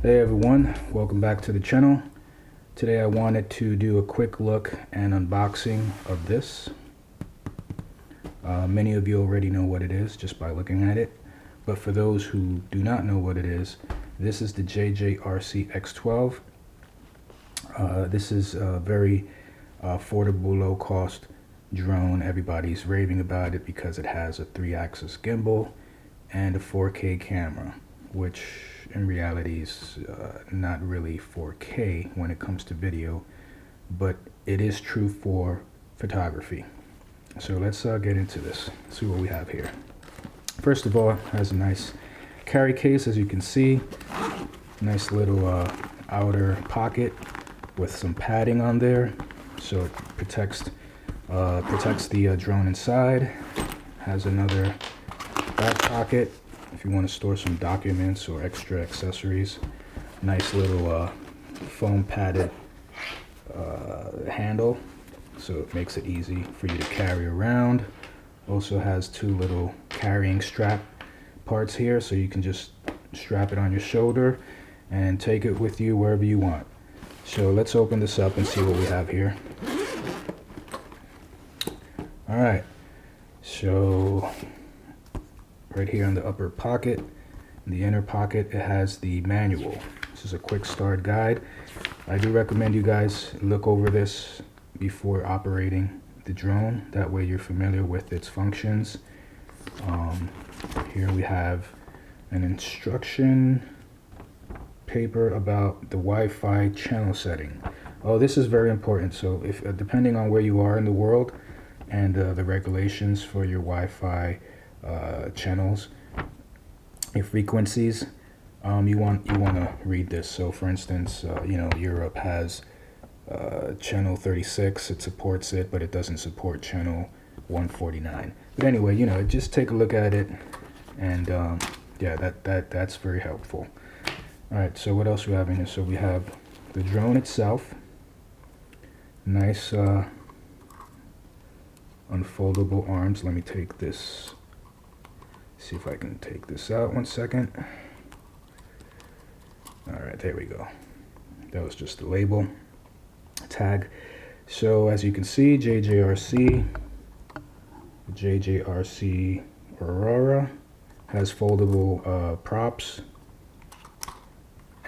Hey everyone, welcome back to the channel. Today I wanted to do a quick look and unboxing of this. Many of you already know what it is just by looking at it, but for those who do not know what it is, this is the JJRC X12. This is a very affordable, low-cost drone. Everybody's raving about it because it has a 3-axis gimbal and a 4K camera, which in reality is not really 4K when it comes to video, but it is true for photography. So let's get into this, see what we have here. First of all, it has a nice carry case, as you can see. Nice little outer pocket with some padding on there, so it protects the drone inside. Has another back pocket if you want to store some documents or extra accessories. Nice little foam padded handle, so it makes it easy for you to carry around. Also has two little carrying strap parts here, so you can just strap it on your shoulder and take it with you wherever you want. So let's open this up and see what we have here. Alright, so right here in the upper pocket, in the inner pocket, it has the manual. This is a quick start guide. I do recommend you guys look over this before operating the drone. That way you're familiar with its functions. Here we have an instruction paper about the Wi-Fi channel setting. Oh, this is very important. So if depending on where you are in the world and the regulations for your Wi-Fi channels, your frequencies, you want to read this. So for instance, Europe has channel 36, it supports it, but it doesn't support channel 149. But anyway, just take a look at it, and yeah, that's very helpful. All right, so what else we have in here? So we have the drone itself. Nice unfoldable arms. Let me take this. See if I can take this out. 1 second. All right, there we go. That was just the label tag. So as you can see, JJRC Aurora has foldable props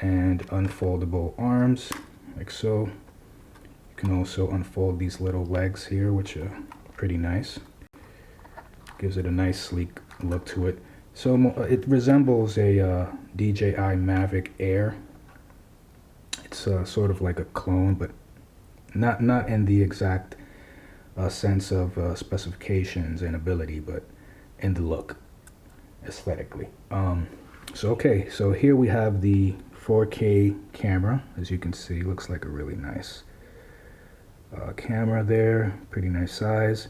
and unfoldable arms, like so. You can also unfold these little legs here, which are pretty nice. Gives it a nice sleek look to it. So it resembles a DJI Mavic Air. It's sort of like a clone, but not in the exact sense of specifications and ability, but in the look, aesthetically. Okay, so here we have the 4K camera. As you can see, looks like a really nice camera there, pretty nice size.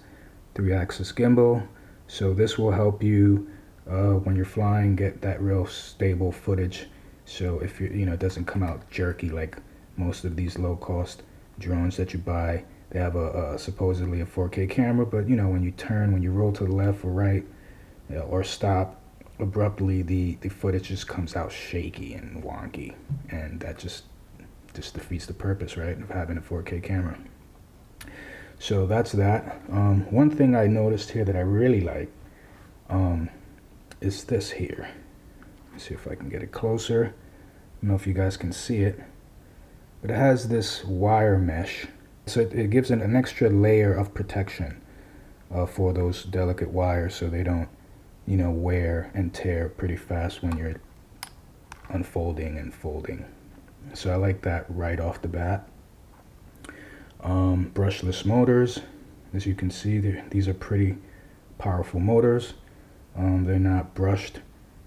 3-axis gimbal. So this will help you when you're flying get that real stable footage. So if it doesn't come out jerky like most of these low-cost drones that you buy. They have a supposedly a 4K camera, but when you roll to the left or right, or stop abruptly, the footage just comes out shaky and wonky, and that just defeats the purpose, right, of having a 4K camera. So that's that. One thing I noticed here that I really like is this here. Let's see if I can get it closer. I don't know if you guys can see it, but it has this wire mesh, so it gives it an extra layer of protection for those delicate wires, so they don't wear and tear pretty fast when you're unfolding and folding. So I like that right off the bat. Brushless motors, as you can see, these are pretty powerful motors. They're not brushed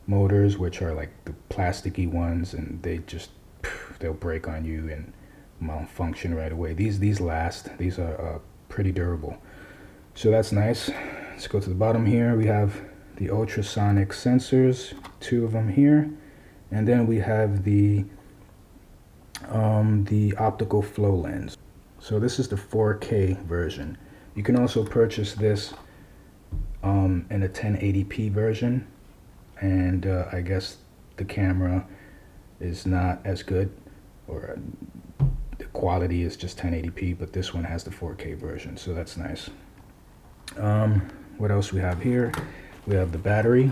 motors, which are like the plasticky ones, and they'll break on you and malfunction right away. These last. These are pretty durable, so that's nice. Let's go to the bottom here. We have the ultrasonic sensors, 2 of them here, and then we have the optical flow lens. So this is the 4K version. You can also purchase this in a 1080p version, and I guess the camera is not as good, or the quality is just 1080p, but this one has the 4K version, so that's nice. What else we have here? We have the battery.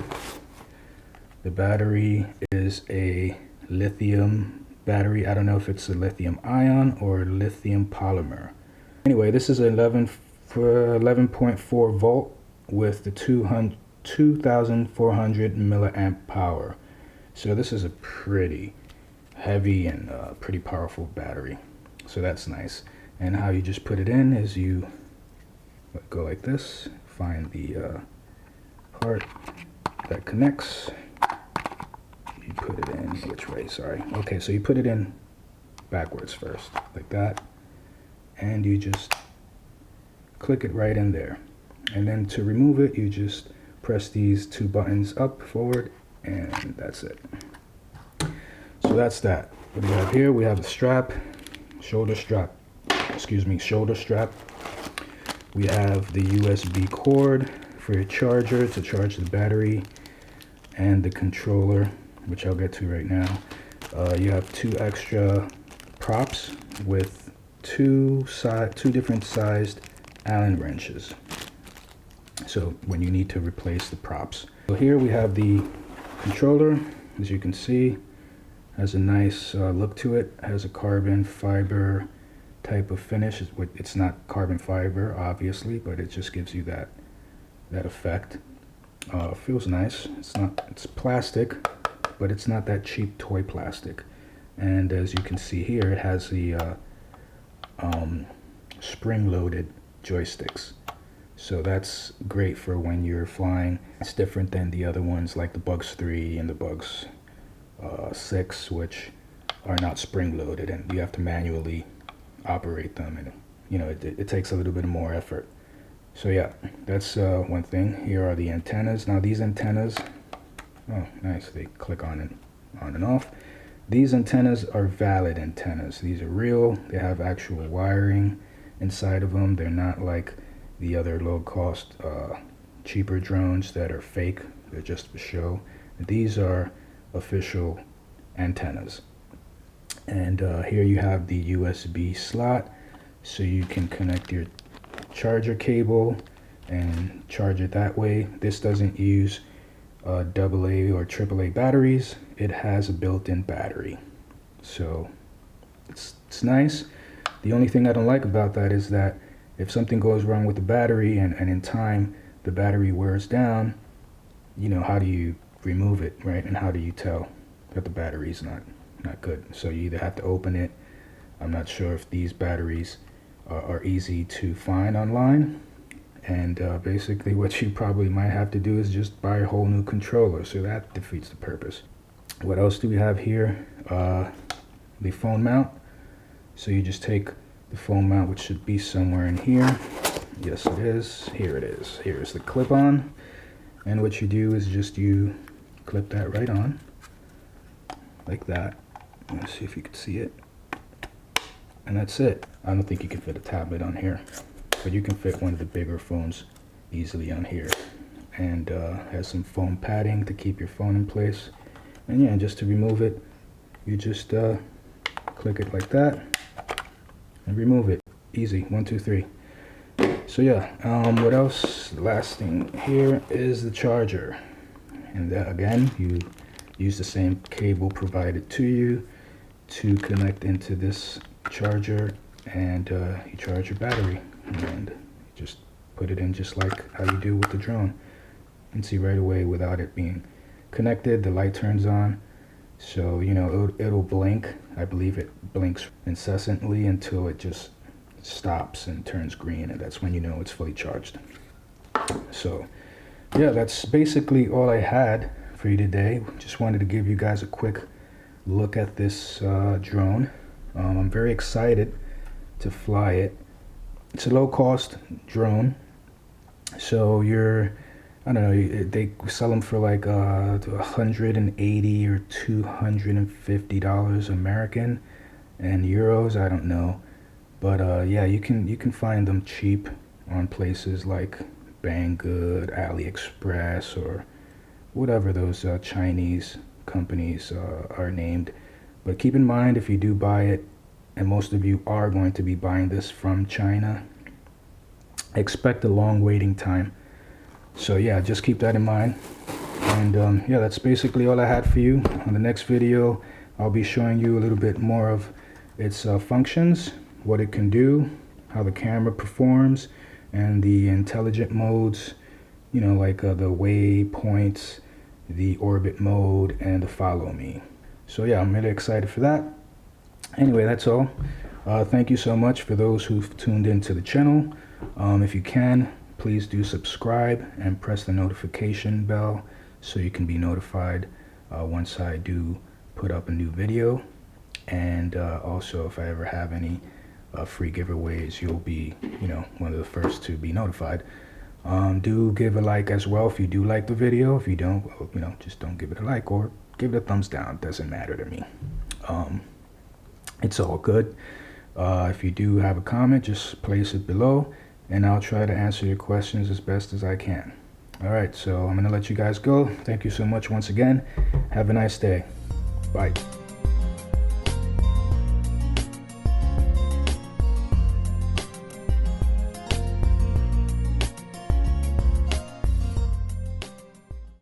The battery is a lithium battery. I don't know if it's a lithium ion or lithium polymer. Anyway, this is 11.4 volt with the 2400 milliamp power. So this is a pretty heavy and pretty powerful battery. So that's nice. And how you just put it in is you go like this, find the part that connects. You put it in which way? Sorry. Okay, so you put it in backwards first, like that, and you just click it right in there. And then to remove it, you just press these two buttons up, forward, and that's it. So that's that. What do we have here? We have a strap, shoulder strap. We have the USB cord for your charger to charge the battery, and the controller, which I'll get to right now. You have two extra props with two different sized Allen wrenches, so when you need to replace the props. So here we have the controller. As you can see, has a nice look to it. Has a carbon fiber type of finish. It's not carbon fiber, obviously, but it just gives you that effect. Feels nice. It's plastic, but it's not that cheap toy plastic. And as you can see here, it has the spring-loaded joysticks. So that's great for when you're flying. It's different than the other ones like the Bugs 3 and the Bugs 6, which are not spring-loaded, and you have to manually operate them, and you know it takes a little bit more effort. So yeah, that's one thing. Here are the antennas. Now these antennas, oh nice, they click on and off. These antennas are valid antennas. These are real. They have actual wiring inside of them. They're not like the other low-cost cheaper drones that are fake. They're just for show. These are official antennas. And here you have the USB slot, so you can connect your charger cable and charge it that way. This doesn't use AA or AAA batteries. It has a built-in battery, so it's nice. The only thing I don't like about that is that if something goes wrong with the battery and in time the battery wears down, you know, how do you remove it, right? And how do you tell that the battery is not good? So you either have to open it. I'm not sure if these batteries are easy to find online, and basically what you probably might have to do is just buy a whole new controller, so that defeats the purpose. What else do we have here? The phone mount. So you just take the phone mount, which should be somewhere in here. Yes, it is. Here it is. Here's the clip-on, and what you do is just you clip that right on like that. Let's see if you can see it. And that's it. I don't think you can fit a tablet on here, but you can fit one of the bigger phones easily on here. And has some foam padding to keep your phone in place. And yeah, just to remove it, you just click it like that and remove it. Easy. 1, 2, 3. So yeah, what else? The last thing here is the charger. And again, you use the same cable provided to you to connect into this charger, and you charge your battery, and you just put it in just like how you do with the drone. You can see right away without it being connected, the light turns on. So you know it'll blink. I believe it blinks incessantly until it just stops and turns green, and that's when you know it's fully charged. So yeah, that's basically all I had for you today. Just wanted to give you guys a quick look at this drone. I'm very excited to fly it. It's a low-cost drone, so I don't know, they sell them for like $180 or $250 American, and euros, I don't know. But yeah, you can find them cheap on places like Banggood, AliExpress, or whatever those Chinese companies are named. But keep in mind, if you do buy it, and most of you are going to be buying this from China, expect a long waiting time. So yeah, just keep that in mind. And yeah, that's basically all I had for you. On the next video, I'll be showing you a little bit more of its functions, what it can do, how the camera performs, and the intelligent modes, you know, like the waypoints, the orbit mode, and the follow me. So yeah, I'm really excited for that. Anyway, that's all. Thank you so much for those who've tuned into the channel. If you can, please do subscribe and press the notification bell so you can be notified once I do put up a new video. And also, if I ever have any free giveaways, you'll be, you know, one of the first to be notified. Do give a like as well if you do like the video. If you don't, well, you know, just don't give it a like, or give it a thumbs down. It doesn't matter to me. It's all good. If you do have a comment, just place it below, and I'll try to answer your questions as best as I can. All right, so I'm gonna let you guys go. Thank you so much once again. Have a nice day. Bye.